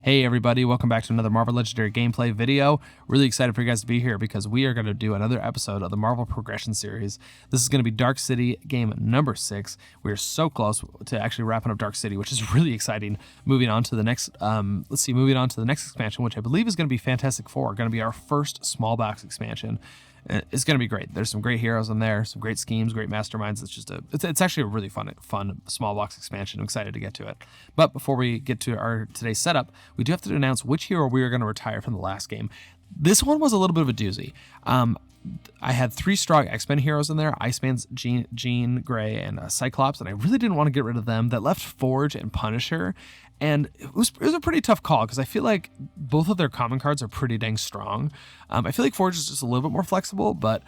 Hey everybody, welcome back to another Marvel Legendary gameplay video. Really excited for you guys to be here because we are going to do another episode of the Marvel Progression Series. This is going to be Dark City game number 6. We are so close to actually wrapping up Dark City, which is really exciting. Moving on to the next, moving on to the next expansion, which I believe is going to be Fantastic Four, going to be our first small box expansion. It's going to be great. There's some great heroes in there, some great schemes, great masterminds. It's actually a really fun small box expansion. I'm excited to get to it. But before we get to our today's setup, we do have to announce which hero we are going to retire from the last game. This one was a little bit of a doozy. I had 3 strong X-Men heroes in there, Iceman, Jean Grey, and Cyclops, and I really didn't want to get rid of them. That left Forge and Punisher, and it was a pretty tough call because I feel like both of their common cards are pretty dang strong. I feel like Forge is just a little bit more flexible, but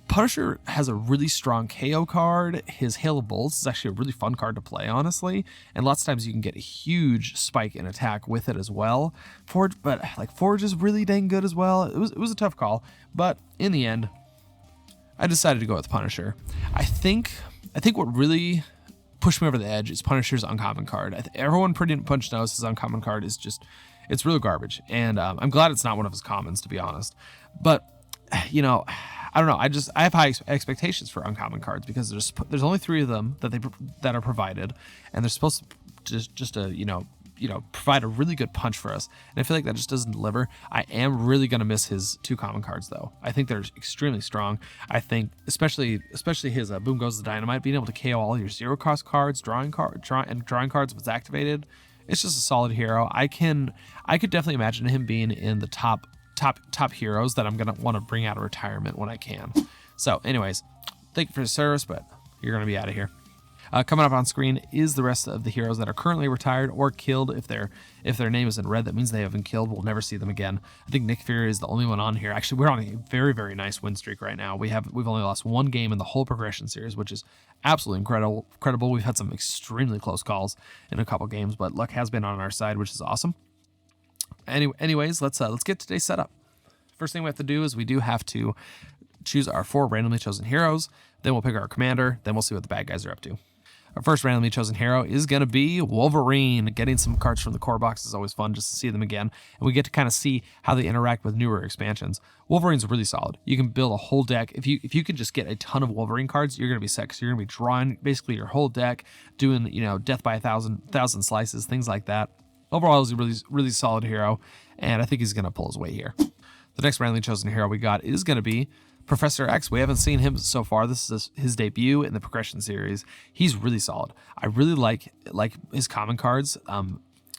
Punisher has a really strong KO card. His Hail of Bolts is actually a really fun card to play, honestly. And lots of times you can get a huge spike in attack with it as well. Forge is really dang good as well. It was a tough call, but in the end, I decided to go with Punisher. I think what really pushed me over the edge is Punisher's uncommon card. Everyone pretty much knows his uncommon card is it's real garbage. And I'm glad it's not one of his commons, to be honest. But, you know, I don't know. I have high expectations for uncommon cards because there's only 3 of them that are provided, and they're supposed to just provide a really good punch for us. And I feel like that just doesn't deliver. I am really gonna miss his 2 common cards though. I think they're extremely strong. I think especially his Boom Goes the Dynamite, being able to KO all your 0-cost cards, drawing cards if it's activated. It's just a solid hero. I could definitely imagine him being in the top heroes that I'm gonna want to bring out of retirement when I can. So anyways, thank you for your service, but you're gonna be out of here. Coming up on screen is the rest of the heroes that are currently retired or killed. If their name is in red, that means they have been killed. We'll never see them again. I think Nick Fury is the only one on here. Actually, we're on a very, very nice win streak right now. We've only lost 1 game in the whole progression series, which is absolutely incredible. We've had some extremely close calls in a couple games, but luck has been on our side, which is awesome. Anyways, let's get today's setup. First thing we have to do is we do have to choose our 4 randomly chosen heroes. Then we'll pick our commander. Then we'll see what the bad guys are up to. Our first randomly chosen hero is going to be Wolverine. Getting some cards from the core box is always fun just to see them again. And we get to kind of see how they interact with newer expansions. Wolverine's really solid. You can build a whole deck. If you can just get a ton of Wolverine cards, you're going to be set because you're going to be drawing basically your whole deck, doing, death by 1,000 slices, things like that. Overall, he's a really, really solid hero, and I think he's going to pull his weight here. The next randomly chosen hero we got is going to be Professor X. We haven't seen him so far. This is his debut in the progression series. He's really solid. I really like his common cards.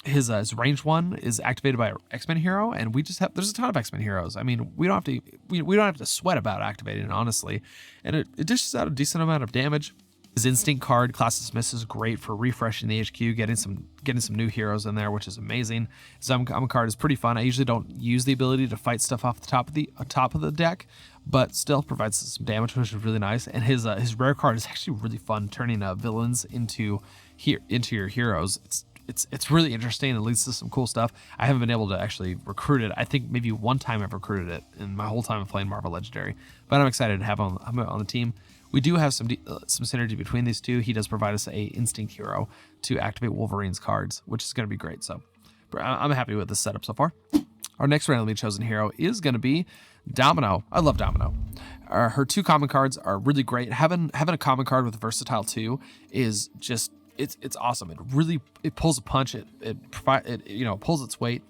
His range one is activated by an X-Men hero, and there's a ton of X-Men heroes. I mean, we don't have to sweat about activating it, honestly. And it dishes out a decent amount of damage. His instinct card, Class Dismiss, is great for refreshing the HQ, getting some new heroes in there, which is amazing. His uncommon card is pretty fun. I usually don't use the ability to fight stuff off the top of the deck, but still provides some damage, which is really nice. And his rare card is actually really fun, turning villains into your heroes. It's really interesting. It leads to some cool stuff. I haven't been able to actually recruit it. I think maybe one time I've recruited it in my whole time of playing Marvel Legendary, but I'm excited to have him on the team. We do have some synergy between these 2. He does provide us a instinct hero to activate Wolverine's cards, which is going to be great. So I'm happy with this setup so far. Our next randomly chosen hero is going to be Domino. I love Domino. Her 2 common cards are really great. Having a common card with Versatile 2 is just it's awesome. It pulls a punch. It pulls its weight.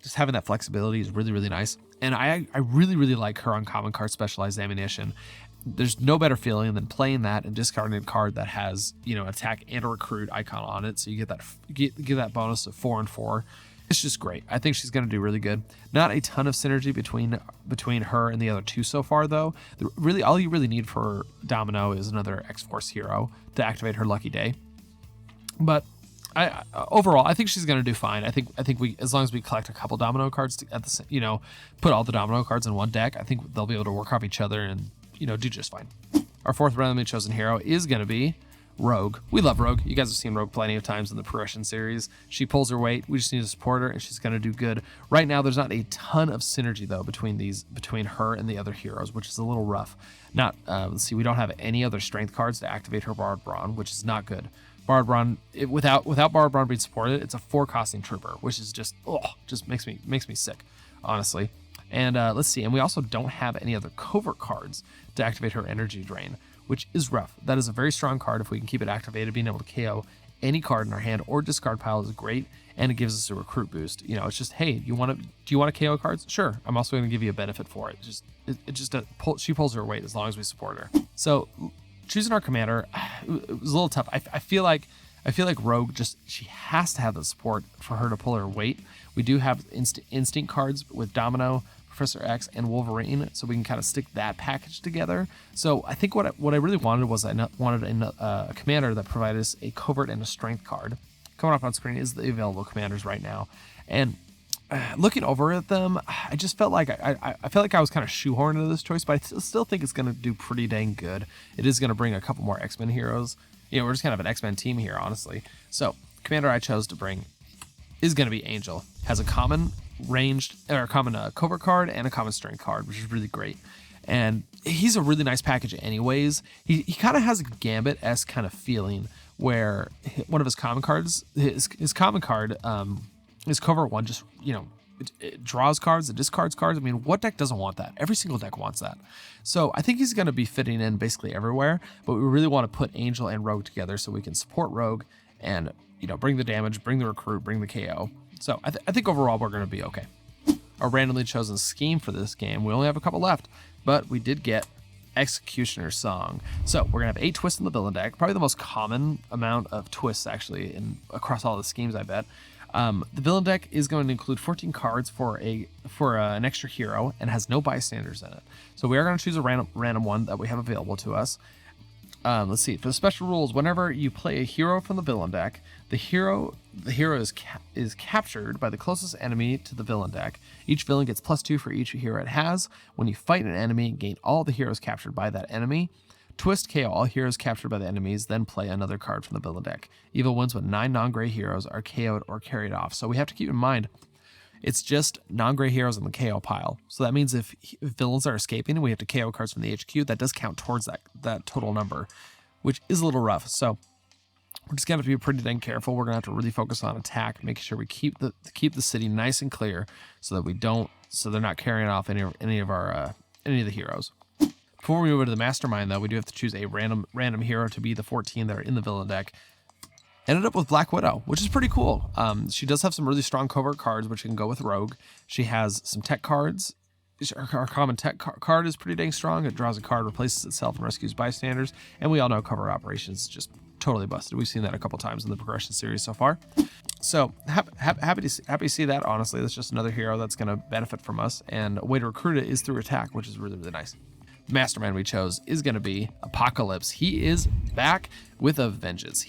Just having that flexibility is really, really nice. And I really, really like her uncommon card, Specialized Ammunition. There's no better feeling than playing that and discarding a card that has, attack and a recruit icon on it. So you get that bonus of 4 and 4. It's just great. I think she's going to do really good. Not a ton of synergy between her and the other 2 so far, though. Really, all you really need for Domino is another X-Force hero to activate her lucky day. But overall, I think she's going to do fine. I think we, as long as we collect a couple Domino cards put all the Domino cards in one deck, I think they'll be able to work off each other and do just fine. Our 4th randomly chosen hero is going to be Rogue. We love Rogue. You guys have seen Rogue plenty of times in the progression series. She pulls her weight. We just need to support her, and she's going to do good. Right now, there's not a ton of synergy, though, between her and the other heroes, which is a little rough. Let's see, we don't have any other strength cards to activate her Borrowed Brawn, which is not good. Borrowed Brawn, without Borrowed Brawn being supported, it's a 4 costing trooper, which is just makes me sick, honestly. And let's see, and we also don't have any other covert cards to activate her energy drain, which is rough. That is a very strong card. If we can keep it activated, being able to KO any card in our hand or discard pile is great, and it gives us a recruit boost. You know, it's just, hey, do you want to KO cards? Sure. I'm also going to give you a benefit for it. She pulls her weight as long as we support her. So choosing our commander, it was a little tough. I feel like Rogue she has to have the support for her to pull her weight. We do have instinct cards with Domino, Professor X, and Wolverine, so we can kind of stick that package together. So I think what I really wanted was a commander that provided us a covert and a strength card. Coming up on screen is the available commanders right now, and looking over at them, I just felt like I felt like I was kind of shoehorned into this choice, but I still think it's going to do pretty dang good. It is going to bring a couple more X-Men heroes. You know, we're just kind of an X-Men team here, honestly. So commander I chose to bring is going to be Angel. Has a common covert card and a common strength card, which is really great. And he's a really nice package anyways. He kind of has a Gambit-esque kind of feeling where one of his common cards, his common card, his covert one, just, you know, it draws cards, it discards cards. I mean, what deck doesn't want that? Every single deck wants that. So I think he's going to be fitting in basically everywhere, but we really want to put Angel and Rogue together so we can support Rogue and, you know, bring the damage, bring the recruit, bring the KO. So I think overall we're going to be okay. Our randomly chosen scheme for this game, we only have a couple left, but we did get X-Cutioner Song. So we're going to have 8 twists in the villain deck, probably the most common amount of twists actually across all the schemes, I bet. The villain deck is going to include 14 cards for an extra hero and has no bystanders in it. So we are going to choose a random one that we have available to us. Let's see. For the special rules, whenever you play a hero from the villain deck, the hero is captured by the closest enemy to the villain deck. Each villain gets +2 for each hero it has. When you fight an enemy, gain all the heroes captured by that enemy. Twist KO all heroes captured by the enemies, then play another card from the villain deck. Evil wins when 9 non-gray heroes are KO'd or carried off. So we have to keep in mind, it's just non-gray heroes in the KO pile. So that means if villains are escaping and we have to KO cards from the HQ, that does count towards that total number, which is a little rough. So we're just going to have to be pretty dang careful. We're going to have to really focus on attack, making sure we keep the city nice and clear so that they're not carrying off any of the heroes. Before we move over to the Mastermind, though, we do have to choose a random hero to be the 14 that are in the villain deck. Ended up with Black Widow, which is pretty cool. She does have some really strong covert cards, which can go with Rogue. She has some tech cards. Our common tech card is pretty dang strong. It draws a card, replaces itself, and rescues bystanders. And we all know covert operations is just totally busted. We've seen that a couple times in the progression series so far. So happy to see that, honestly. That's just another hero that's going to benefit from us. And a way to recruit it is through attack, which is really, really nice. Mastermind we chose is going to be Apocalypse. He is back with a vengeance.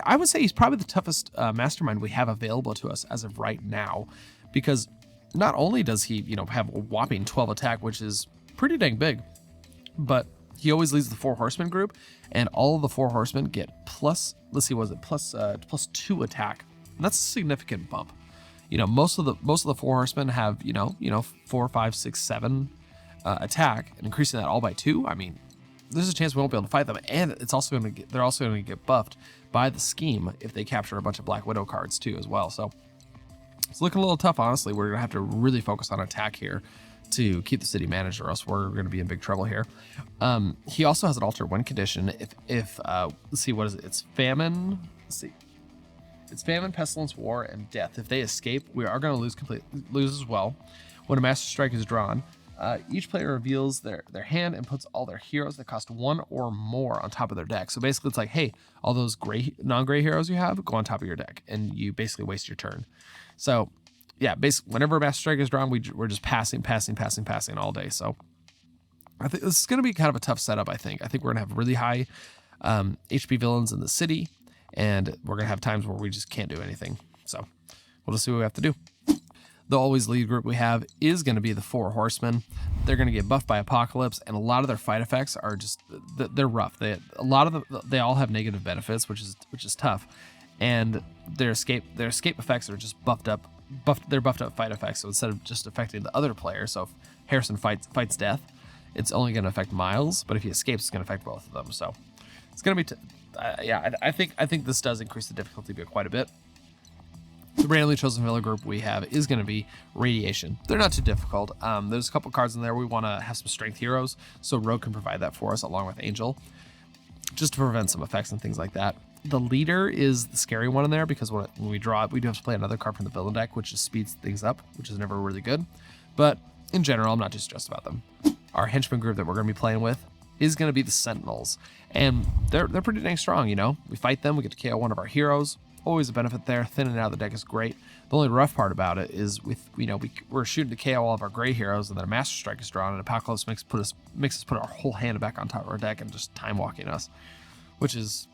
I would say he's probably the toughest Mastermind we have available to us as of right now, because not only does he, you know, have a whopping 12 attack, which is pretty dang big, but he always leads the 4 Horsemen group, and all of the 4 Horsemen get plus 2 attack. And that's a significant bump. You know, most of the 4 Horsemen have, you know, 4, 5, 6, 7 attack, and increasing that all by 2. I mean, there's a chance we won't be able to fight them, and they're also going to get buffed by the scheme if they capture a bunch of Black Widow cards too as well. So it's looking a little tough, honestly. We're gonna have to really focus on attack here to keep the city managed, or else we're going to be in big trouble here. He also has an alter win condition. If let's see, what is it? It's famine. Let's see. It's famine, pestilence, war, and death. If they escape, we are going to lose as well. When a master strike is drawn, each player reveals their hand and puts all their heroes that cost 1 or more on top of their deck. So basically, it's like, hey, all those non-gray heroes you have go on top of your deck, and you basically waste your turn. So yeah, basically, whenever a master strike is drawn, we're just passing all day. So I think this is going to be kind of a tough setup. I think we're going to have really high HP villains in the city, and we're going to have times where we just can't do anything. So we'll just see what we have to do. The always lead group we have is going to be the 4 Horsemen. They're going to get buffed by Apocalypse, and a lot of their fight effects are just, they're rough. They all have negative benefits, which is tough, and their escape effects are just buffed up fight effects. So instead of just affecting the other player, so if Harrison fights death, it's only going to affect Miles, but if he escapes, it's going to affect both of them. So It's gonna be, yeah, I think this does increase the difficulty quite a bit. The randomly chosen villain group we have is going to be Radiation. They're not too difficult. There's a couple cards in there we want to have some strength heroes, so Rogue can provide that for us along with Angel, just to prevent some effects and things like that. The leader is the scary one in there because when we draw it, we do have to play another card from the villain deck, which just speeds things up, which is never really good. But in general, I'm not too stressed about them. Our henchman group that we're going to be playing with is going to be the Sentinels, and they're pretty dang strong. You know, we fight them, we get to KO one of our heroes. Always a benefit there. Thinning out of the deck is great. The only rough part about it is we're shooting to KO all of our gray heroes, and then a Master Strike is drawn, and Apocalypse makes us put our whole hand back on top of our deck and just time walking us, which is,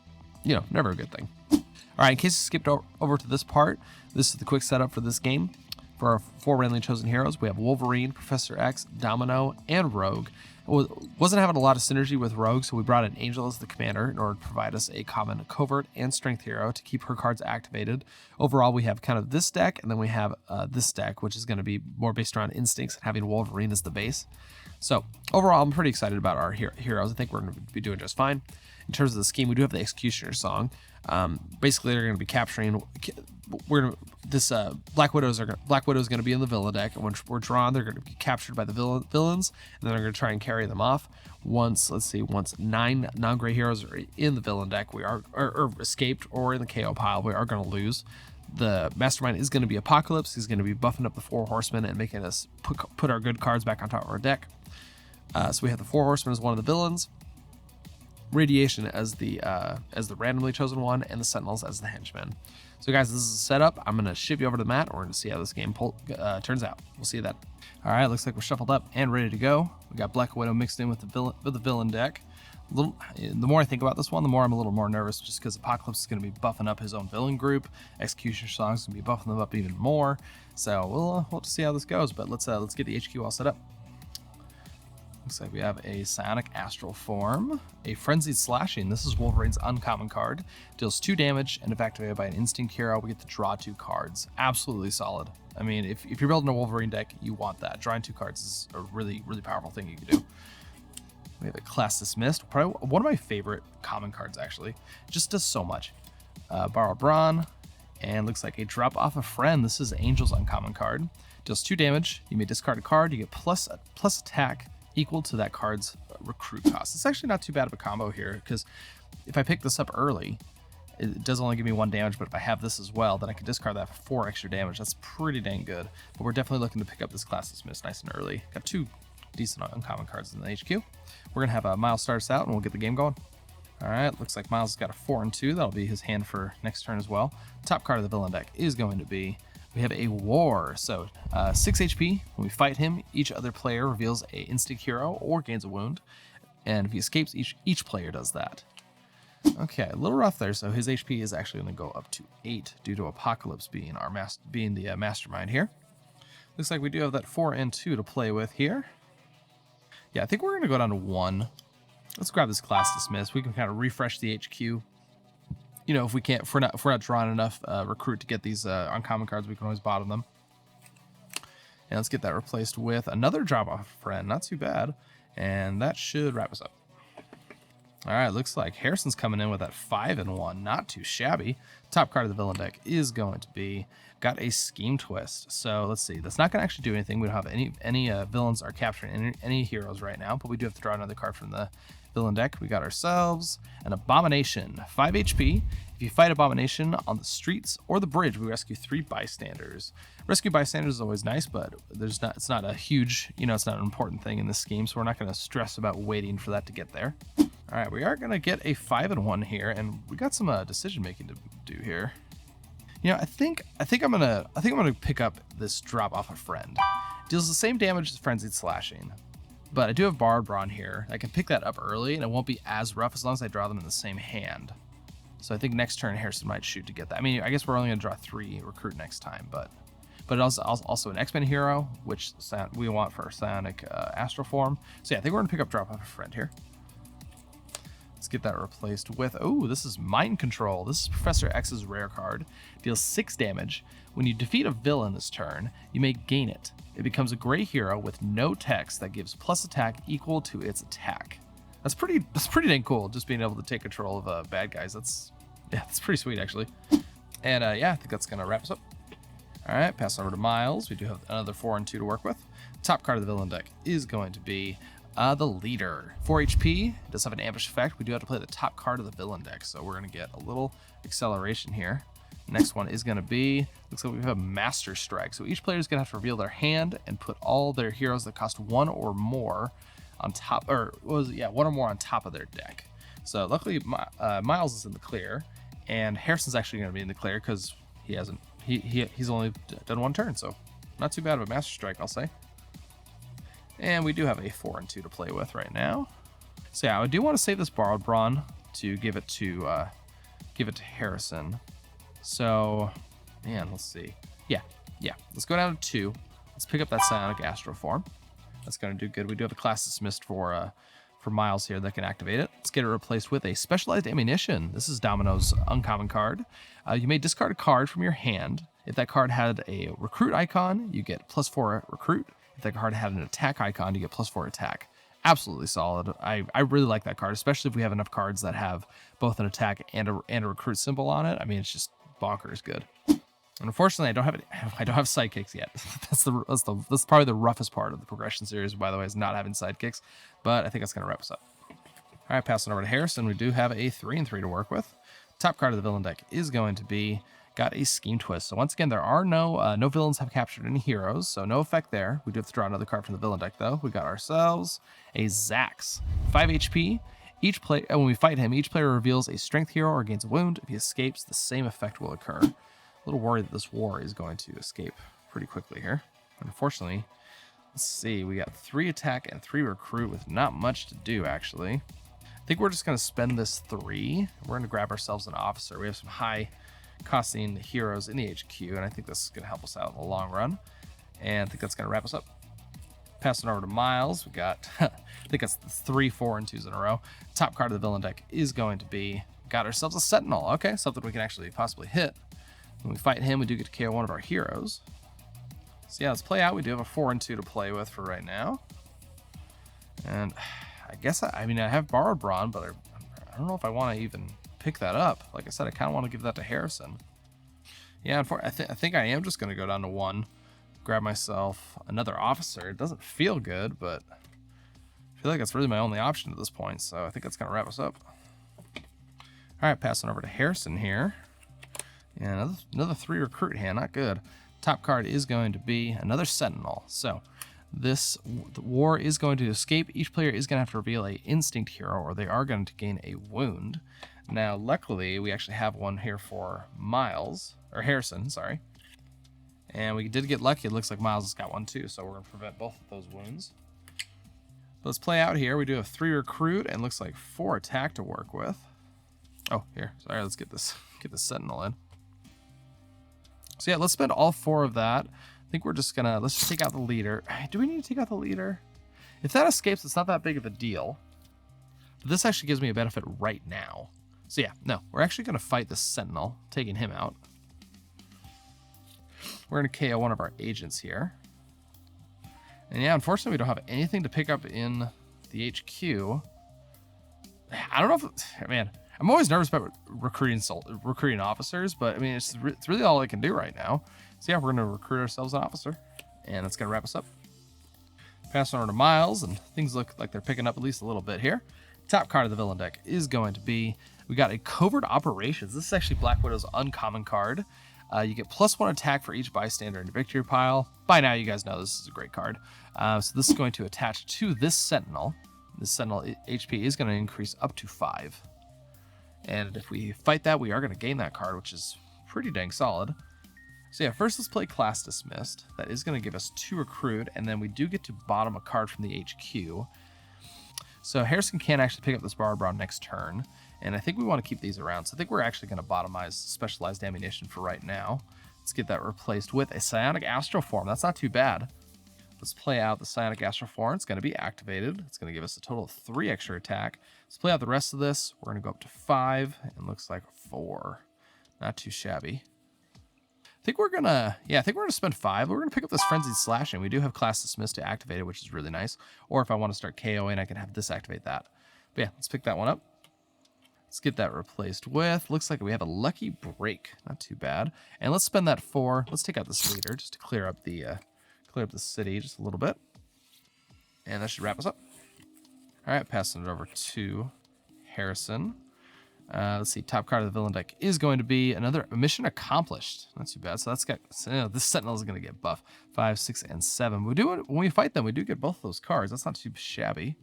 never a good thing. All right, in case you skipped over to this part, this is the quick setup for this game. For our 4 randomly chosen heroes, we have Wolverine, Professor X, Domino, and Rogue. It wasn't having a lot of synergy with Rogue, so we brought in Angel as the commander in order to provide us a common covert and strength hero to keep her cards activated. Overall, we have kind of this deck, and then we have this deck, which is going to be more based around instincts and having Wolverine as the base. So overall, I'm pretty excited about our heroes. I think we're going to be doing just fine. In terms of the scheme, we do have the X-Cutioner song. Basically, they're going to be capturing. Black Widow is going to be in the villain deck, and when we're drawn, they're going to be captured by the villains, and then they're going to try and carry them off. Once 9 non-gray heroes are in the villain deck, we are or escaped or in the KO pile, we are going to lose. The Mastermind is going to be Apocalypse. He's going to be buffing up the 4 Horsemen and making us put our good cards back on top of our deck. So we have the 4 Horsemen as one of the villains, Radiation as the randomly chosen one, and the Sentinels as the henchmen. So guys, this is a setup. I'm gonna ship you over to the mat. We're gonna see how this game turns out. We'll see that. All right, looks like we're shuffled up and ready to go. We got Black Widow mixed in with the villain deck. The more I think about this one, the more I'm a little more nervous, just because Apocalypse is gonna be buffing up his own villain group. X-Cutioner Song's gonna be buffing them up even more. So we'll have to see how this goes. But let's get the HQ all set up. Looks like we have a Psionic Astral Form, a Frenzied Slashing. This is Wolverine's uncommon card. Deals 2 damage, and if activated by an instinct hero, we get to draw 2 cards. Absolutely solid. I mean, if you're building a Wolverine deck, you want that. Drawing 2 cards is a really, really powerful thing you can do. We have a Class Dismissed, probably one of my favorite common cards, actually. Just does so much. Borrowed Brawn, and looks like a Drop Off a Friend. This is Angel's uncommon card. Deals 2 damage. You may discard a card. You get plus attack equal to that card's recruit cost. It's actually not too bad of a combo here, because if I pick this up early, it does only give me 1 damage, but if I have this as well, then I can discard that for 4 extra damage. That's pretty dang good. But we're definitely looking to pick up this Class Dismissed nice and early. Got 2 decent uncommon cards in the HQ. We're gonna have Miles start us out, and we'll get the game going. All right, looks like Miles has got a 4 and 2. That'll be his hand for next turn as well. Top card of the villain deck is going to be, we have a War. So 6 HP. When we fight him, each other player reveals a instinct hero or gains a wound. And if he escapes, each player does that. Okay, a little rough there. So his HP is actually going to go up to 8 due to Apocalypse being the mastermind here. Looks like we do have that 4 and 2 to play with here. Yeah, I think we're going to go down to 1. Let's grab this Class Dismiss. We can kind of refresh the HQ. If we're not drawing enough recruit to get these uncommon cards, we can always bottom them. And let's get that replaced with another Drop Off Friend. Not too bad. And that should wrap us up. All right, looks like Harrison's coming in with that 5 and 1. Not too shabby. Top card of the villain deck is going to be, got a Scheme Twist. So let's see. That's not going to actually do anything. We don't have any villains are capturing any heroes right now, but we do have to draw another card from the villain deck. We got ourselves an Abomination, 5 HP. If you fight Abomination on the streets or the bridge, we rescue 3 bystanders. Rescue bystanders is always nice, but it's not a huge, it's not an important thing in this scheme, so we're not going to stress about waiting for that to get there. All right, we are going to get a 5 and 1 here, and we got some decision making to do here. I think I'm gonna pick up this Drop Off a Friend. Deals the same damage as Frenzied Slashing, but I do have Borrowed Brawn here. I can pick that up early, and it won't be as rough as long as I draw them in the same hand. So I think next turn Harrison might shoot to get that. I mean, I guess we're only gonna draw 3 recruit next time, but it also an X-Men hero, which we want for our Psionic Astral Form. So yeah, I think we're gonna pick up Drop Off a Friend here. Let's get that replaced with, this is Mind Control. This is Professor X's rare card. Deals 6 damage. When you defeat a villain this turn, you may gain it. It becomes a gray hero with no text that gives plus attack equal to its attack. That's pretty dang cool. Just being able to take control of bad guys. That's pretty sweet actually. And yeah, I think that's gonna wrap us up. All right, pass over to Miles. We do have another 4 and 2 to work with. Top card of the villain deck is going to be the Leader. 4 HP, does have an ambush effect. We do have to play the top card of the villain deck, so we're gonna get a little acceleration here. Next one is gonna be, looks like we have a Master Strike. So each player is gonna have to reveal their hand and put all their heroes that cost 1 or more on top, or was it, yeah, 1 or more on top of their deck. So luckily Miles is in the clear, and Harrison's actually gonna be in the clear because he hasn't, he's only done 1 turn, so not too bad of a Master Strike, I'll say. And we do have a 4 and 2 to play with right now. So yeah, I do want to save this Borrowed Brawn to give it to Harrison. So, man, let's see. Yeah, let's go down to 2. Let's pick up that Psionic Astroform. That's going to do good. We do have a class dismissed for Miles here that can activate it. Let's get it replaced with a Specialized Ammunition. This is Domino's uncommon card. You may discard a card from your hand. If that card had a recruit icon, you get +4 recruit. If that card had an attack icon, you get +4 attack. Absolutely solid. I really like that card, especially if we have enough cards that have both an attack and a recruit symbol on it. I mean, it's just bonkers good. And unfortunately, I don't have sidekicks yet. That's probably the roughest part of the progression series, by the way, is not having sidekicks. But I think that's gonna wrap us up. All right, passing over to Harrison. We do have a 3 and 3 to work with. Top card of the villain deck is going to be got a Scheme Twist. So once again, there are no villains have captured any heroes, so no effect there. We do have to draw another card from the villain deck though. We got ourselves a Zax, 5 HP. Each player, when we fight him, each player reveals a strength hero or gains a wound. If he escapes, the same effect will occur. A little worried that this war is going to escape pretty quickly here. Unfortunately, let's see, we got 3 attack and 3 recruit with not much to do actually. I think we're just gonna spend this 3. We're gonna grab ourselves an officer. We have some high costing heroes in the HQ, and I think this is gonna help us out in the long run. And I think that's gonna wrap us up. Passing over to Miles, we got, I think that's 3, 4, and 2s in a row. Top card of the villain deck is going to be, got ourselves a Sentinel. Okay, something we can actually possibly hit. When we fight him, we do get to KO one of our heroes. So yeah, let's play out. We do have a 4 and 2 to play with for right now. And I guess, I mean, I have Borrowed Brawn, but I don't know if I want to even pick that up. Like I said, I kind of want to give that to Harrison. Yeah, I think I am just going to go down to 1. Grab myself another officer. It doesn't feel good, but I feel like that's really my only option at this point, so I think that's gonna wrap us up. All right, passing over to Harrison here. Yeah, another 3 recruit hand, not good. Top card is going to be another Sentinel. So the war is going to escape. Each player is going to have to reveal a instinct hero, or they are going to gain a wound. Now, luckily, we actually have one here for Harrison, sorry. And we did get lucky. It looks like Miles has got one too, so we're going to prevent both of those wounds. Let's play out here. We do have 3 recruit and looks like 4 attack to work with. Oh, here. Sorry, let's get this Sentinel in. So yeah, let's spend all 4 of that. I think we're just gonna, let's just take out the leader. Do we need to take out the leader? If that escapes, it's not that big of a deal. But this actually gives me a benefit right now. So yeah, no, we're actually gonna fight the Sentinel, taking him out. We're going to KO one of our agents here. And yeah, unfortunately, we don't have anything to pick up in the HQ. I don't know if, man, I'm always nervous about recruiting officers, but I mean, it's really all I can do right now. So yeah, we're going to recruit ourselves an officer, and that's going to wrap us up. Passing over to Miles, and things look like they're picking up at least a little bit here. Top card of the villain deck is going to be, we got a Covert Operations. This is actually Black Widow's uncommon card. You get +1 attack for each bystander in the victory pile. By now, you guys know this is a great card. So this is going to attach to this Sentinel. This Sentinel HP is going to increase up to 5. And if we fight that, we are going to gain that card, which is pretty dang solid. So yeah, first let's play Class Dismissed. That is going to give us 2 recruit, and then we do get to bottom a card from the HQ. So Harrison can actually pick up this Borrowed Brawn next turn. And I think we want to keep these around. So I think we're actually going to bottomize Specialized Ammunition for right now. Let's get that replaced with a Psionic Astroform. That's not too bad. Let's play out the Psionic Astroform. It's going to be activated. It's going to give us a total of 3 extra attack. Let's play out the rest of this. We're going to go up to 5. And looks like 4. Not too shabby. I think we're going to spend 5. We're going to pick up this Frenzied Slashing. We do have Class Dismissed to activate it, which is really nice. Or if I want to start KOing, I can have this activate that. But yeah, let's pick that one up. Let's get that replaced with, looks like we have a lucky break. Not too bad. And let's spend that 4. Let's take out this leader just to clear up the city just a little bit. And that should wrap us up. All right, passing it over to Harrison. Let's see, top card of the villain deck is going to be another mission accomplished. Not too bad. So that's got, this Sentinel is going to get buff 5, 6, and 7. When we fight them, we do get both of those cards. That's not too shabby.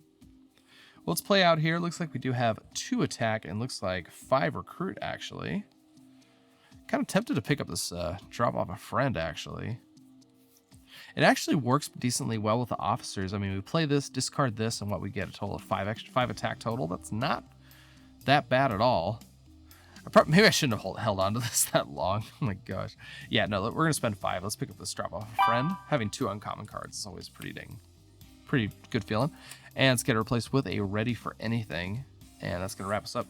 Well, let's play out here. Looks like we do have 2 attack and looks like 5 recruit, actually. Kind of tempted to pick up this drop off a friend, actually. It actually works decently well with the officers. I mean, we play this, discard this, and what we get, a total of 5 attack total. That's not that bad at all. Maybe I shouldn't have held on to this that long. Oh my gosh. Yeah, no, we're going to spend 5. Let's pick up this drop off a friend. Having 2 uncommon cards is always pretty good feeling. And let's get it replaced with a ready for anything. And that's going to wrap us up.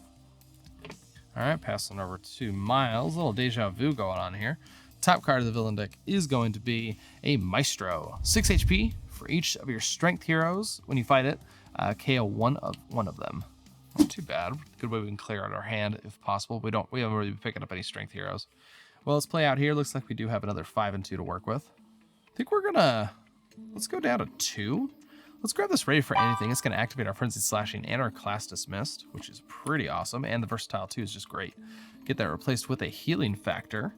All right, passing over to Miles. A little deja vu going on here. Top card of the villain deck is going to be a Maestro. 6 HP for each of your strength heroes. When you fight it, KO one of them. Not too bad. Good way we can clear out our hand if possible. We haven't really been picking up any strength heroes. Well, let's play out here. Looks like we do have another 5 and 2 to work with. I think we're gonna, let's go down to 2. Let's grab this ready for anything. It's gonna activate our Frenzied Slashing and our Class Dismissed, which is pretty awesome. And the Versatile too is just great. Get that replaced with a Healing Factor.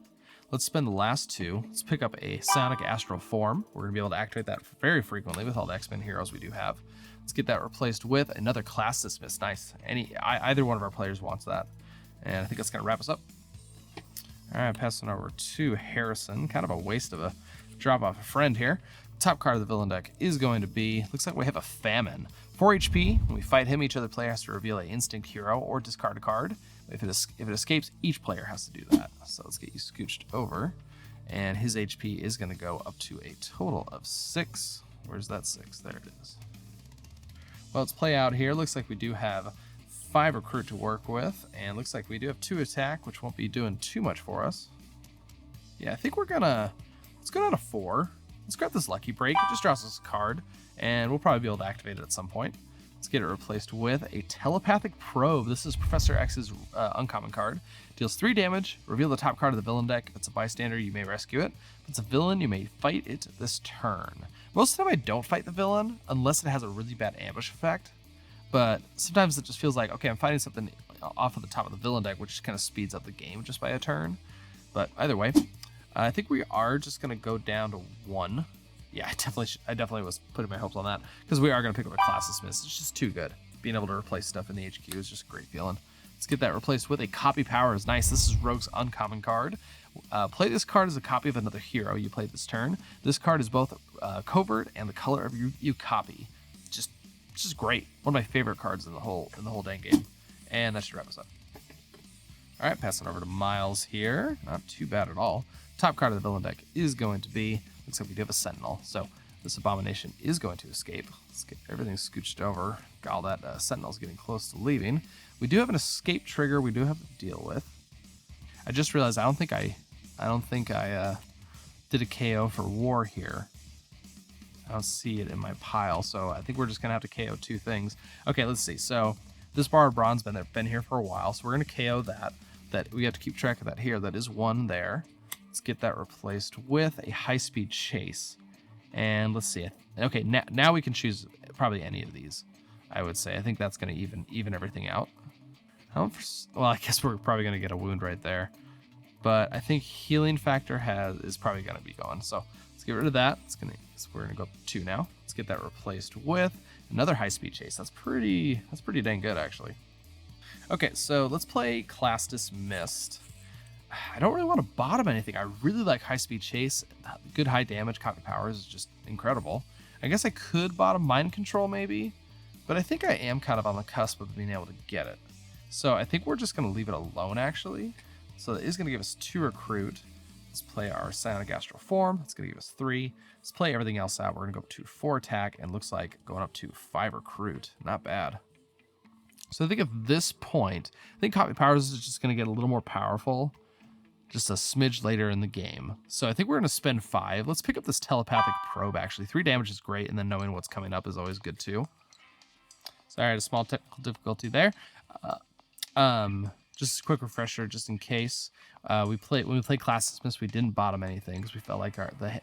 Let's spend the last 2. Let's pick up a Psionic Astral Form. We're gonna be able to activate that very frequently with all the X-Men heroes we do have. Let's get that replaced with another Class Dismiss. Nice. Either one of our players wants that. And I think that's going to wrap us up. All right, passing over to Harrison. Kind of a waste of a drop off a friend here. Top card of the villain deck is going to be, looks like we have a Famine. 4 HP. When we fight him, each other player has to reveal an instinct hero or discard a card. If it escapes, each player has to do that. So let's get you scooched over. And his HP is going to go up to a total of 6. Where's that 6? There it is. Well, let's play out here. Looks like we do have 5 recruit to work with, and looks like we do have 2 attack, which won't be doing too much for us. Yeah, I think let's go down to 4. Let's grab this lucky break. It just draws us a card, and we'll probably be able to activate it at some point. Let's get it replaced with a Telepathic Probe. This is Professor X's uncommon card. Deals 3 damage. Reveal the top card of the villain deck. If it's a bystander, you may rescue it. If it's a villain, you may fight it this turn. Most of the time, I don't fight the villain unless it has a really bad ambush effect. But sometimes it just feels like, okay, I'm fighting something off of the top of the villain deck, which kind of speeds up the game just by a turn. But either way, I think we are just going to go down to 1. Yeah, I definitely was putting my hopes on that because we are going to pick up a Class Dismiss. It's just too good. Being able to replace stuff in the HQ is just a great feeling. Let's get that replaced with a Copy Power is nice. This is Rogue's uncommon card. Play this card as a copy of another hero you played this turn. This card is both covert and the color of you copy. Just great. One of my favorite cards in the whole dang game. And that should wrap us up. All right, passing over to Miles here. Not too bad at all. Top card of the villain deck is going to be, looks like we do have a Sentinel. So this Abomination is going to escape. Let's get everything scooched over. God, that Sentinel's getting close to leaving. We do have an escape trigger we do have to deal with. I just realized I don't think I did a KO for War here. I don't see it in my pile, so I think we're just gonna have to KO 2 things. Okay, let's see. So this Borrowed Bronze been here for a while, so we're gonna KO that. That we have to keep track of that here. That is 1 there. Let's get that replaced with a High-Speed Chase. And let's see. Okay, now we can choose probably any of these, I would say. I think that's gonna even everything out. Well, I guess we're probably gonna get a wound right there. But I think Healing Factor is probably gonna be going. So let's get rid of that. We're gonna go up to 2 now. Let's get that replaced with another High-Speed Chase. That's pretty dang good, actually. Okay, so let's play Class Dismissed. I don't really want to bottom anything. I really like High-Speed Chase. Good high damage, Copy Powers is just incredible. I guess I could bottom Mind Control maybe, but I think I am kind of on the cusp of being able to get it. So I think we're just going to leave it alone, actually. So that is going to give us 2 recruit. Let's play our Psionic Astral Form. That's going to give us 3. Let's play everything else out. We're going to go up to 4 attack, and looks like going up to 5 recruit. Not bad. So I think at this point, I think Copy Powers is just going to get a little more powerful just a smidge later in the game. So I think we're going to spend 5. Let's pick up this Telepathic Probe, actually. 3 damage is great, and then knowing what's coming up is always good, too. Sorry, I had a small technical difficulty there. Just a quick refresher, just in case. When we played Class Dismiss, we didn't bottom anything because we felt like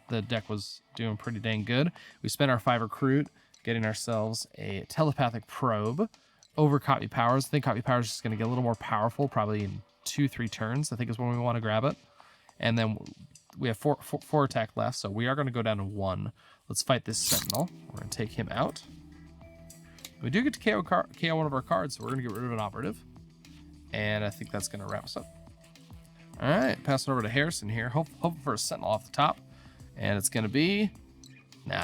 the deck was doing pretty dang good. We spent our 5 recruit, getting ourselves a telepathic probe over copy powers. I think copy powers is just going to get a little more powerful, probably in 2-3 turns. I think is when we want to grab it. And then we have four attack left, so we are going to go down to 1. Let's fight this Sentinel. We're going to take him out. We do get to KO one of our cards, so we're going to get rid of an operative. And I think that's going to wrap us up. All right, passing over to Harrison here. Hoping for a Sentinel off the top. And it's going to be...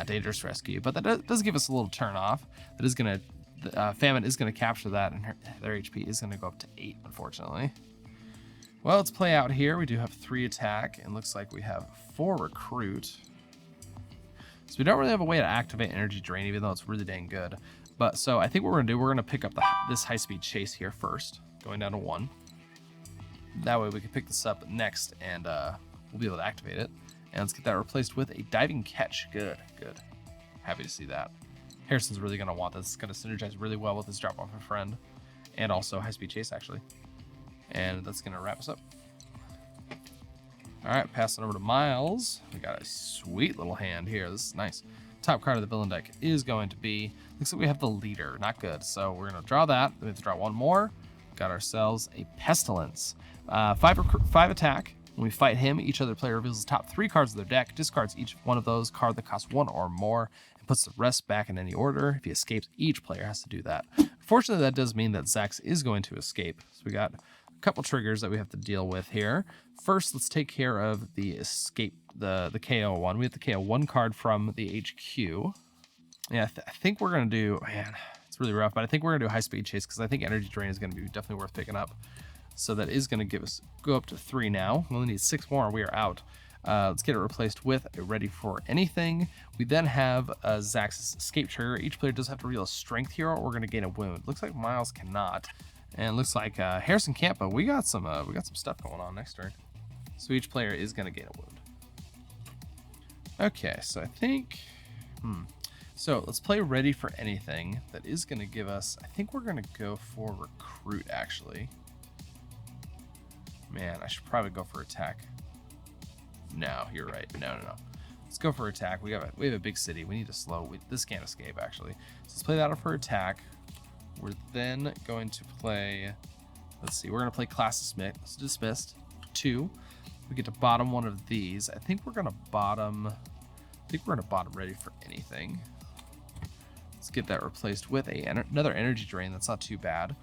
Dangerous Rescue. But that does give us a little turn off. That is going to... Famine is going to capture that, and their HP is going to go up to 8, unfortunately. Well, let's play out here. We do have 3 attack, and looks like we have 4 recruit. So we don't really have a way to activate Energy Drain, even though it's really dang good. But so I think what we're going to do, we're going to pick up this high-speed chase here first, going down to 1. That way we can pick this up next, and we'll be able to activate it. And let's get that replaced with a Diving Catch. Good. Happy to see that. Harrison's really going to want this. It's going to synergize really well with his Drop Off a Friend, and also high-speed chase, actually. And that's going to wrap us up. All right, passing over to Miles. We got a sweet little hand here. This is nice. Top card of the villain deck is going to be, looks like we have the Leader. Not good. So we're going to draw that. We have to draw 1 more. Got ourselves a Pestilence. 5 attack. When we fight him, each other player reveals the top 3 cards of their deck, discards each one of those card that costs 1 or more, and puts the rest back in any order. If he escapes, each player has to do that. Fortunately, that does mean that Zax is going to escape. So we got a couple triggers that we have to deal with here. First, let's take care of the escape, the KO one. We have to KO 1 card from the HQ. Yeah, I think we're going to do, man, it's really rough, but I think we're going to do high speed chase because I think Energy Drain is going to be definitely worth picking up. So that is going to go up to 3 now. We only need 6 more and we are out. Let's get it replaced with a Ready for Anything. We then have Zax's escape trigger. Each player does have to reveal a strength hero, or we're going to gain a wound. Looks like Miles cannot. And looks like Harrison can't, but we got some stuff going on next turn. So each player is going to gain a wound. Okay, so I think... So let's play Ready for Anything. That is going to give us... I think we're going to go for Recruit, actually. Man, I should probably go for attack. No, you're right. No. Let's go for attack. We have a big city. We need to slow. This can't escape, actually. So let's play that for attack. We're then going to play... Let's see. We're going to play Class Dismissed 2. We get to bottom one of these. I think we're going to bottom... Ready for Anything. Let's get that replaced with another Energy Drain. That's not too bad.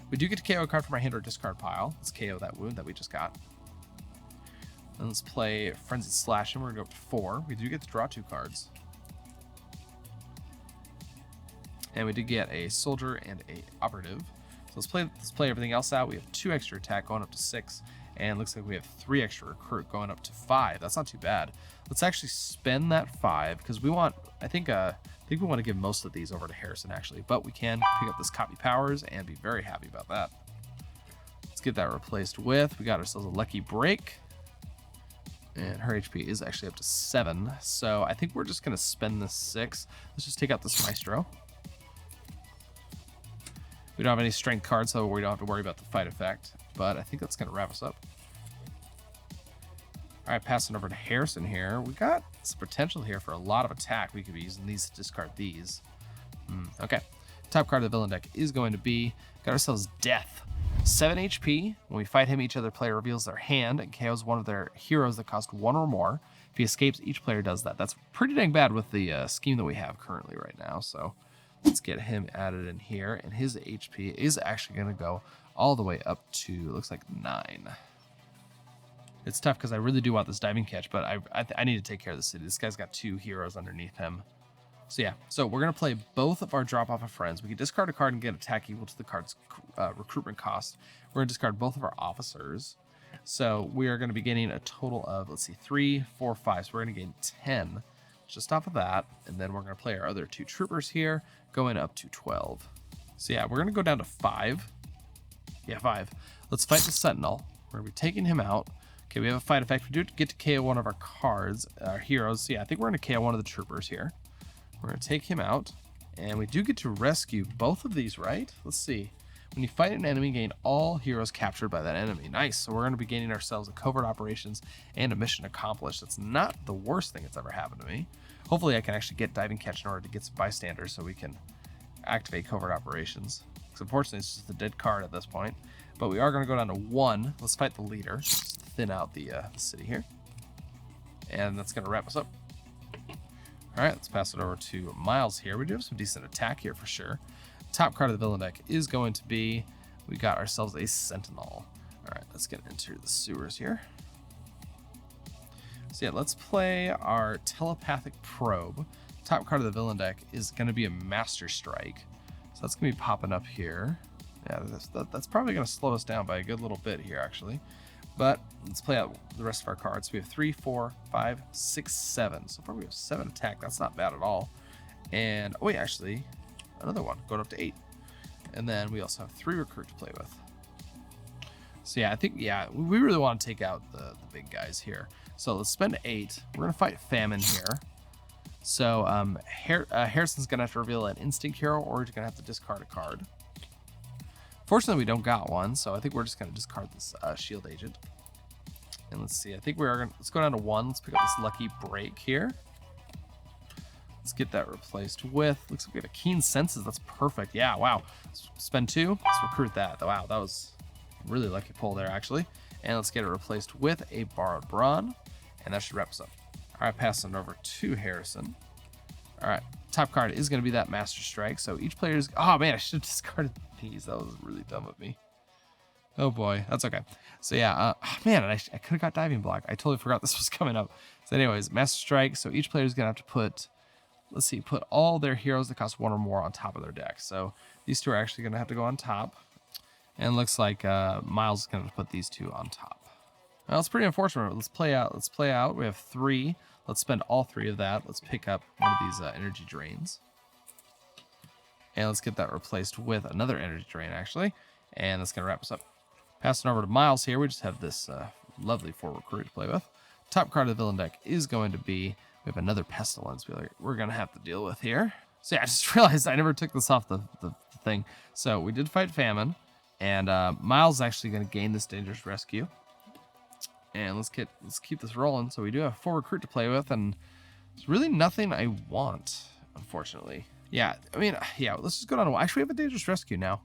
We do get to KO a card from our hand or discard pile. Let's KO that wound that we just got. And let's play Frenzied Slash, and we're going to go up to 4. We do get to draw 2 cards. And we did get a Soldier and a Operative. So let's play everything else out. We have 2 extra attack going up to 6. And it looks like we have 3 extra recruit going up to 5. That's not too bad. Let's actually spend that 5 because we want, I think we want to give most of these over to Harrison, actually. But we can pick up this copy powers and be very happy about that. Let's get that replaced with, we got ourselves a Lucky Break. And her HP is actually up to 7. So I think we're just going to spend this 6. Let's just take out this Maestro. We don't have any strength cards, so we don't have to worry about the fight effect. But I think that's going to wrap us up. All right, passing over to Harrison here. We got some potential here for a lot of attack. We could be using these to discard these. Okay. Top card of the villain deck is going to be, got ourselves Death. 7 HP. When we fight him, each other player reveals their hand and KOs one of their heroes that cost 1 or more. If he escapes, each player does that. That's pretty dang bad with the scheme that we have currently right now. So let's get him added in here. And his HP is actually going to go all the way up to, looks like 9. It's tough because I really do want this Diving Catch, but I need to take care of the city. This guy's got 2 heroes underneath him. So yeah, so we're going to play both of our Drop Off of Friends. We can discard a card and get attack equal to the card's recruitment cost. We're going to discard both of our officers. So we are going to be getting a total of, let's see, 3, 4, 5. So we're going to gain 10 just off of that. And then we're going to play our other 2 troopers here, going up to 12. So yeah, we're going to go down to 5. Yeah, 5. Let's fight the Sentinel. We're going to be taking him out. Okay, we have a fight effect. We do get to KO one of our cards, our heroes. So yeah, I think we're going to KO one of the troopers here. We're going to take him out. And we do get to rescue both of these, right? Let's see. When you fight an enemy, gain all heroes captured by that enemy. Nice. So we're going to be gaining ourselves a covert operations and a mission accomplished. That's not the worst thing that's ever happened to me. Hopefully I can actually get diving catch in order to get some bystanders so we can activate covert operations. Because unfortunately it's just a dead card at this point. But we are going to go down to 1. Let's fight the leader. Just thin out the city here. And that's going to wrap us up. All right, let's pass it over to Miles here. We do have some decent attack here for sure. Top card of the villain deck is going to be, we got ourselves a Sentinel. All right, let's get into the sewers here. So yeah, let's play our telepathic probe. Top card of the villain deck is going to be a Master Strike. So that's going to be popping up here. Yeah, that's probably going to slow us down by a good little bit here, actually. But let's play out the rest of our cards. We have 3, 4, 5, 6, 7. So far we have 7 attack. That's not bad at all. And, oh wait, actually, another one, going up to 8. And then we also have 3 recruit to play with. So yeah, I think, yeah, we really want to take out the big guys here. So let's spend 8. We're going to fight Famine here. So Harrison's going to have to reveal an instinct hero, or he's going to have to discard a card. Fortunately, we don't got one, so I think we're just going to discard this shield agent. And let's see, I think we are going to, let's go down to 1. Let's pick up this lucky break here. Let's get that replaced with, looks like we have a keen senses. That's perfect. Yeah, wow. Let's spend 2. Let's recruit that. Wow, that was a really lucky pull there, actually. And let's get it replaced with a borrowed brawn. And that should wrap us up. All right, passing it over to Harrison. All right, top card is going to be that Master Strike. So each player's, oh man, I should have discarded these. That was really dumb of me. Oh boy, that's okay. So yeah, man, I could have got diving block. I totally forgot this was coming up. So anyways, Master Strike. So each player is going to have to put, let's see, put all their heroes that cost 1 or more on top of their deck. So these 2 are actually going to have to go on top. And it looks like Miles is going to put these 2 on top. Well, it's pretty unfortunate. Let's play out. We have 3. Let's spend all 3 of that. Let's pick up one of these energy drains. And let's get that replaced with another energy drain, actually. And that's going to wrap us up. Passing over to Miles here. We just have this lovely 4 recruit to play with. Top card of the villain deck is going to be, we have another Pestilence we're going to have to deal with here. So yeah, I just realized I never took this off the thing. So we did fight Famine. And Miles is actually going to gain this dangerous rescue. And let's keep this rolling. So we do have 4 recruit to play with, and there's really nothing I want, unfortunately. Yeah, I mean, yeah, let's just go down to 1. Actually, we have a dangerous rescue now.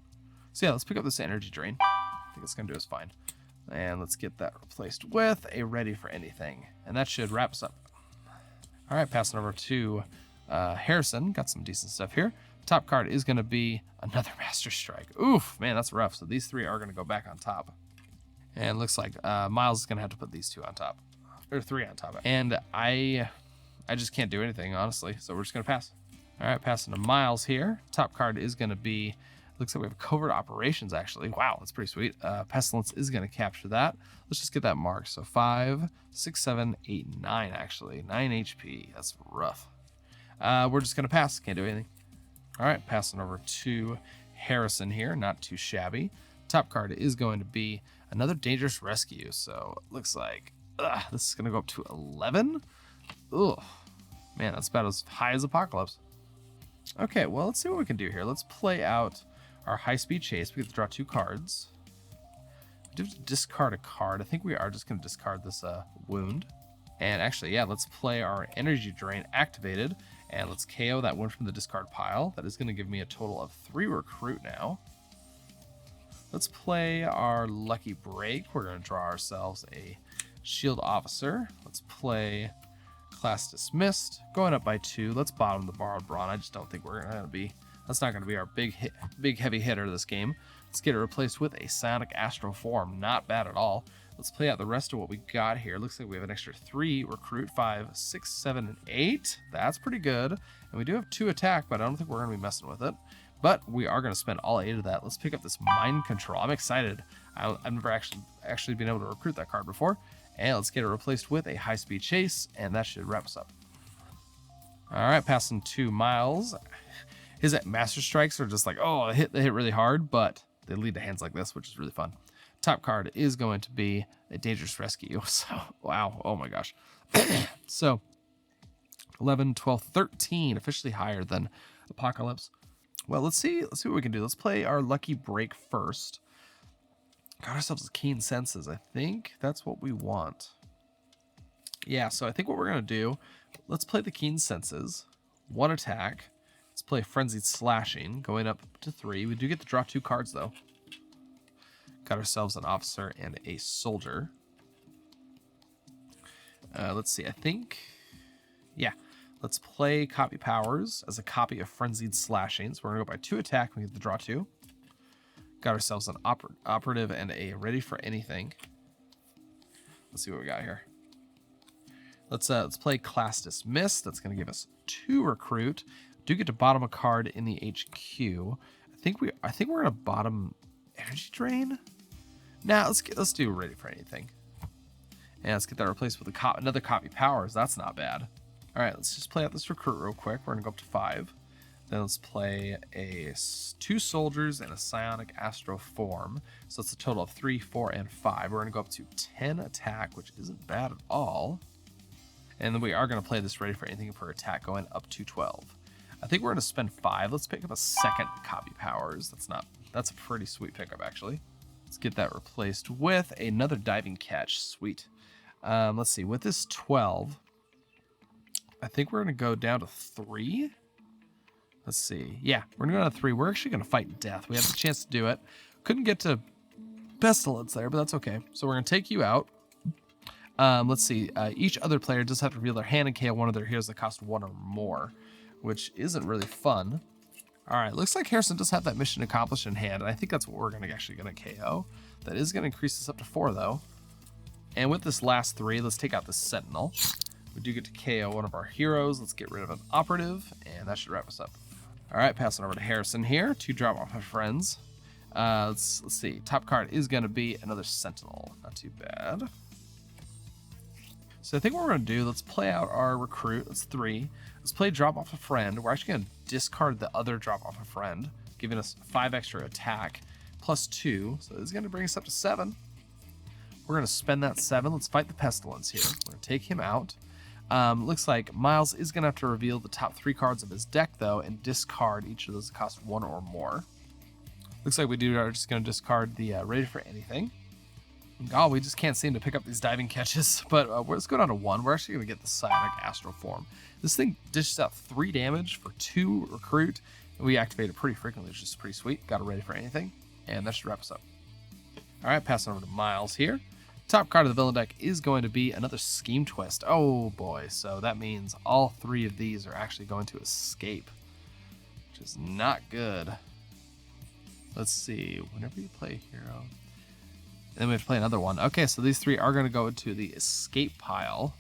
So yeah, let's pick up this energy drain. I think it's going to do us fine. And let's get that replaced with a ready for anything. And that should wrap us up. All right, passing over to Harrison. Got some decent stuff here. Top card is going to be another Master Strike. Oof, man, that's rough. So these 3 are going to go back on top. And it looks like Miles is going to have to put these 2 on top. Or 3 on top. And I just can't do anything, honestly. So we're just going to pass. All right, passing to Miles here. Top card is going to be, looks like we have covert operations, actually. Wow, that's pretty sweet. Pestilence is going to capture that. Let's just get that marked. So 5, 6, 7, 8, 9, actually. 9 HP. That's rough. We're just going to pass. Can't do anything. All right, passing over to Harrison here. Not too shabby. Top card is going to be another dangerous rescue. So it looks like this is going to go up to 11. Ugh. Man, that's about as high as Apocalypse. Okay, well, let's see what we can do here. Let's play out our high-speed chase. We have to draw 2 cards. We do have to discard a card. I think we are just going to discard this wound. And actually, yeah, let's play our energy drain activated. And let's KO that one from the discard pile. That is going to give me a total of 3 recruit now. Let's play our lucky break. We're going to draw ourselves a shield officer. Let's play class dismissed. Going up by 2. Let's bottom the borrowed brawn. I just don't think we're going to be, that's not going to be our big heavy hitter this game. Let's get it replaced with a Psionic Astral Form. Not bad at all. Let's play out the rest of what we got here. Looks like we have an extra 3 recruit, 5, 6, 7, and 8. That's pretty good. And we do have 2 attack, but I don't think we're going to be messing with it. But we are going to spend all 8 of that. Let's pick up this Mind Control. I'm excited. I've never actually been able to recruit that card before. And let's get it replaced with a high-speed chase, and that should wrap us up. All right, passing to Miles. His Master Strikes are just like, oh, they hit really hard, but they lead to hands like this, which is really fun. Top card is going to be a dangerous rescue. So, wow, oh my gosh. So, 11, 12, 13, officially higher than Apocalypse. Well, let's see what we can do. Let's play our lucky break first. Got ourselves keen senses. I think that's what we want. Yeah, so I think what we're going to do, let's play the keen senses. 1 attack. Let's play frenzied slashing, going up to 3. We do get to draw 2 cards, though. Got ourselves an officer and a soldier. Let's see, I think... Yeah, let's play copy powers as a copy of frenzied slashing. So we're going to go by 2 attack. We get to draw 2. Got ourselves an operative and a ready for anything. Let's see what we got here. Let's play class dismiss. That's going to give us 2 recruit. Do get to bottom a card in the HQ. I think we're going to bottom energy drain. Now let's do ready for anything. And let's get that replaced with another copy powers. That's not bad. All right, let's just play out this recruit real quick. We're going to go up to 5. Then let's play 2 soldiers and a psionic astro form. So it's a total of 3, 4, and 5. We're going to go up to 10 attack, which isn't bad at all. And then we are going to play this ready for anything per attack, going up to 12. I think we're going to spend 5. Let's pick up a second copy powers. That's a pretty sweet pickup, actually. Let's get that replaced with another diving catch. Sweet. Let's see. With this 12, I think we're going to go down to 3. Let's see. Yeah, we're going to go down to 3. We're actually going to fight death. We had the chance to do it. Couldn't get to pestilence there, but that's okay. So we're going to take you out. Let's see. Each other player does have to reveal their hand and KO one of their heroes that cost 1 or more, which isn't really fun. All right, looks like Harrison does have that mission accomplished in hand, and I think that's what we're actually going to KO. That is going to increase this up to 4, though. And with this last 3, let's take out the Sentinel. We do get to KO one of our heroes. Let's get rid of an operative, and that should wrap us up. All right, passing over to Harrison here to drop off our friends. Let's see. Top card is going to be another Sentinel. Not too bad. So I think what we're going to do, let's play out our recruit. That's 3. Let's play drop off a friend. We're actually going to discard the other drop off a friend, giving us 5 extra attack plus 2. So this is going to bring us up to 7. We're going to spend that 7. Let's fight the pestilence here. We're going to take him out. Looks like Miles is going to have to reveal the top 3 cards of his deck, though, and discard each of those that cost 1 or more. Looks like we are just going to discard the ready for anything. Oh, we just can't seem to pick up these diving catches, but let's go down to 1. We're actually going to get the psionic astro form. This thing dishes out 3 damage for 2 recruit, and we activate it pretty frequently, which is pretty sweet. Got it ready for anything, and that should wrap us up. All right, passing over to Miles here. Top card of the villain deck is going to be another Scheme Twist. Oh boy, so that means all 3 of these are actually going to escape, which is not good. Let's see, whenever you play a hero... And then we have to play another one. Okay, so these 3 are going to go into the escape pile.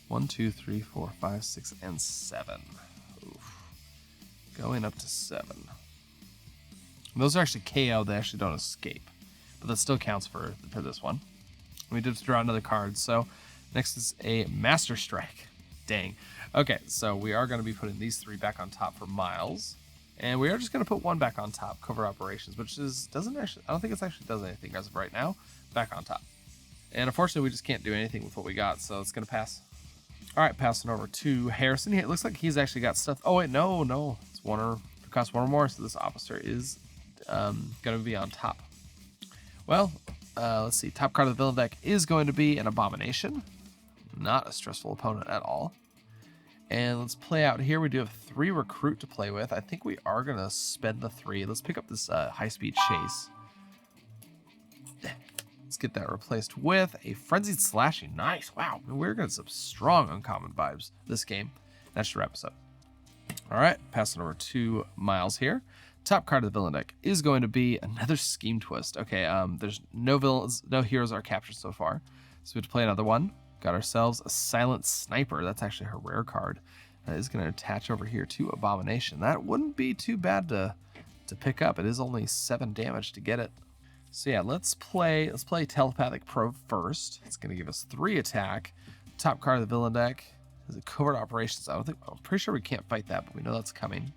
1, 2, 3, 4, 5, 6, and 7. Oof. Going up to 7. And those are actually KO. They actually don't escape. But that still counts for this one. We did draw another card. So next is a Master Strike. Dang. Okay, so we are going to be putting these 3 back on top for Miles. And we are just going to put 1 back on top, cover operations, which doesn't actually, I don't think it actually does anything as of right now. Back on top. And unfortunately, we just can't do anything with what we got, so it's going to pass. All right, passing over to Harrison. It looks like he's actually got stuff. Oh, wait, no. It's 1 or, it costs 1 or more, so this officer is going to be on top. Well, let's see. Top card of the villain deck is going to be an Abomination. Not a stressful opponent at all. And let's play out here. We do have 3 recruit to play with. I think we are going to spend the 3. Let's pick up this high-speed chase. Let's get that replaced with a frenzied slashing. Nice. Wow. We're getting some strong uncommon vibes this game. That should wrap us up. All right. Passing over to Miles here. Top card of the villain deck is going to be another Scheme Twist. Okay. There's no villains, no heroes are captured so far. So we have to play another one. Got ourselves a Silent Sniper. That's actually her rare card. That is going to attach over here to Abomination. That wouldn't be too bad to pick up. It is only 7 damage to get it. So yeah, let's play Telepathic Probe first. It's going to give us 3 attack. Top card of the villain deck is a Covert Operations. I'm pretty sure we can't fight that, but we know that's coming.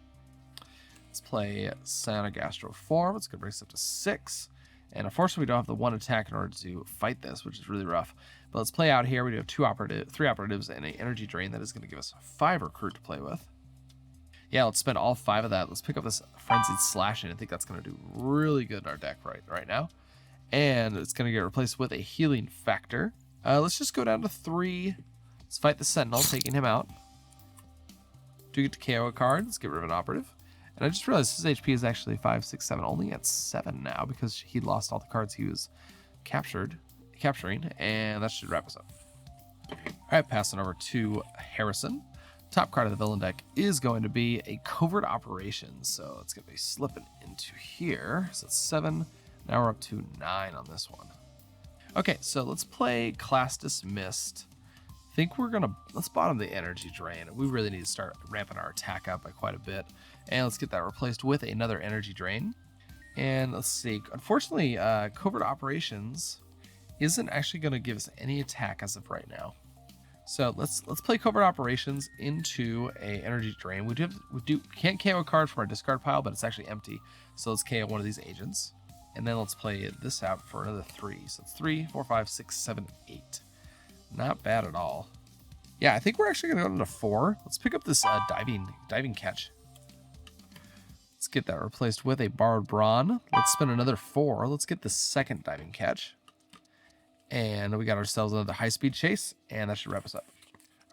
Let's play Psionic Astro Form. It's going to bring us up to 6. And unfortunately, we don't have the 1 attack in order to fight this, which is really rough. But let's play out here. We do have 3 operatives and an energy drain that is going to give us 5 recruit to play with. Yeah, let's spend all 5 of that. Let's pick up this Frenzied Slashing. I think that's going to do really good in our deck right now. And it's going to get replaced with a Healing Factor. Let's just go down to 3. Let's fight the Sentinel, taking him out. Do get to KO a card. Let's get rid of an Operative. And I just realized his HP is actually 5, 6, 7. Only at 7 now because he lost all the cards he was capturing. And that should wrap us up. All right, passing over to Harrison. Top card of the villain deck is going to be a Covert Operations. So it's going to be slipping into here. So it's 7. Now we're up to 9 on this one. Okay, so let's play Class Dismissed. I think let's bottom the Energy Drain. We really need to start ramping our attack up by quite a bit. And let's get that replaced with another Energy Drain. And let's see, unfortunately, Covert Operations isn't actually going to give us any attack as of right now. So let's play Covert Operations into a Energy Drain. We can't KO a card from our discard pile, but it's actually empty. So let's KO one of these agents. And then let's play this out for another 3. So it's 3, 4, 5, 6, 7, 8. Not bad at all. Yeah, I think we're actually going to go into 4. Let's pick up this diving catch. Let's get that replaced with a Borrowed Brawn. Let's spend another 4. Let's get the second diving catch. And we got ourselves another high-speed chase, and that should wrap us up.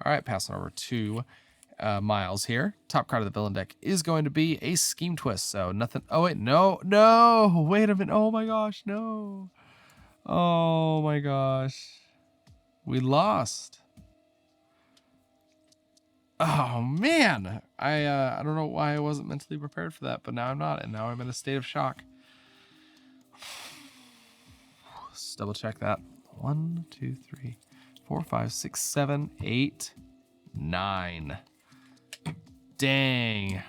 All right, passing over to Miles here. Top card of the villain deck is going to be a Scheme Twist. So nothing. Oh, wait, no. Wait a minute. Oh, my gosh, no. Oh, my gosh. We lost. Oh, man. I don't know why I wasn't mentally prepared for that, but now I'm not, and now I'm in a state of shock. Let's double check that. 1, 2, 3, 4, 5, 6, 7, 8, 9. Dang.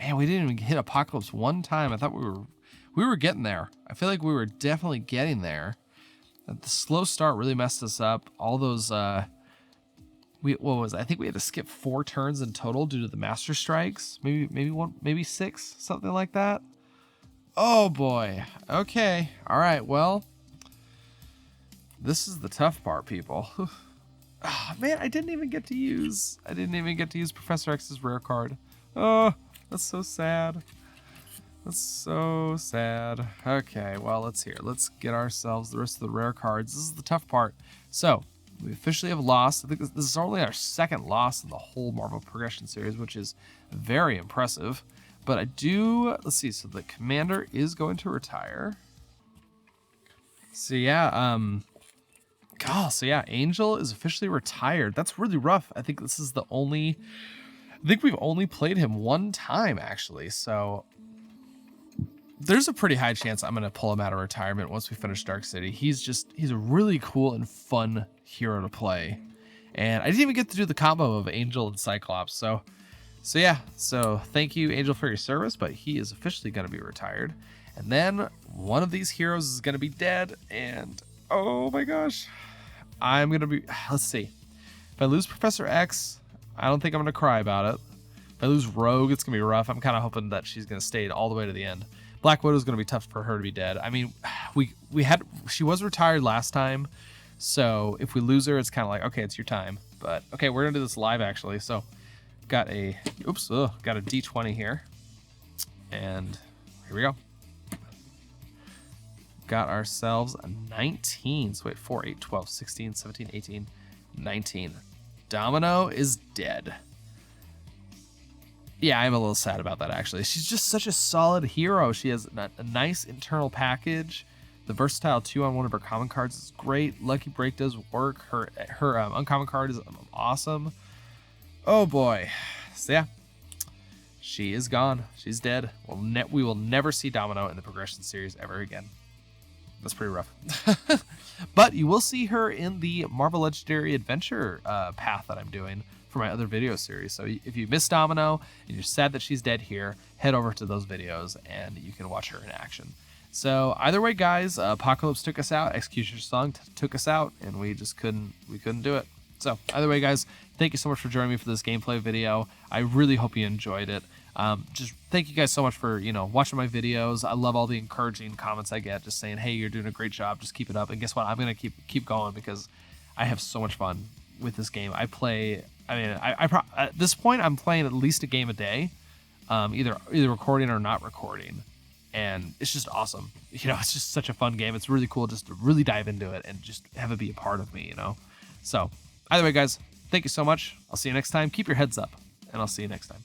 Man, we didn't even hit Apocalypse one time. I thought we were getting there. I feel like we were definitely getting there. The slow start really messed us up. All those what was it? I think we had to skip 4 turns in total due to the Master Strikes. Maybe 6, something like that. Oh boy. Okay. All right. Well, this is the tough part, people. Oh, man, I didn't even get to use Professor X's rare card. Oh, that's so sad. That's so sad. Okay, well, let's get ourselves the rest of the rare cards. This is the tough part. So, we officially have lost. I think this is only our 2nd loss in the whole Marvel Progression series, which is very impressive. But let's see, so the commander is going to retire. So yeah, Angel is officially retired. That's really rough. I think we've only played him 1 time, actually. So there's a pretty high chance I'm going to pull him out of retirement once we finish Dark City. He's a really cool and fun hero to play. And I didn't even get to do the combo of Angel and Cyclops. So thank you, Angel, for your service, but he is officially going to be retired. And then one of these heroes is going to be dead, and oh my gosh. Let's see. If I lose Professor X, I don't think I'm going to cry about it. If I lose Rogue, it's going to be rough. I'm kind of hoping that she's going to stay all the way to the end. Black Widow is going to be tough for her to be dead. I mean, she was retired last time, so if we lose her, it's kind of like, okay, it's your time. But okay, we're going to do this live, actually. So got a D20 here, and here we go. Got ourselves a 19. So wait, 4, 8, 12, 16, 17, 18, 19. Domino is dead. Yeah, I'm a little sad about that, actually. She's just such a solid hero. She has a nice internal package. The versatile 2 on one of her common cards is great. Lucky Break does work. Her uncommon card is awesome. Oh boy. So yeah, she is gone. She's dead. We will never see Domino in the Progression series ever again. That's pretty rough. But you will see her in the Marvel Legendary Adventure path that I'm doing for my other video series. So if you miss Domino and you're sad that she's dead here, head over to those videos and you can watch her in action. So either way, guys, Apocalypse took us out, X-Cutioner song took us out, and we just couldn't do it. So either way, guys, thank you so much for joining me for this gameplay video. I really hope you enjoyed it. Just thank you guys so much for, watching my videos. I love all the encouraging comments I get, just saying, hey, you're doing a great job. Just keep it up. And guess what? I'm going to keep going because I have so much fun with this game. I play I mean, at this point, I'm playing at least a game a day, either recording or not recording, and it's just awesome. You know, it's just such a fun game. It's really cool just to really dive into it and just have it be a part of me. You know, so either way, guys, thank you so much. I'll see you next time. Keep your heads up, and I'll see you next time.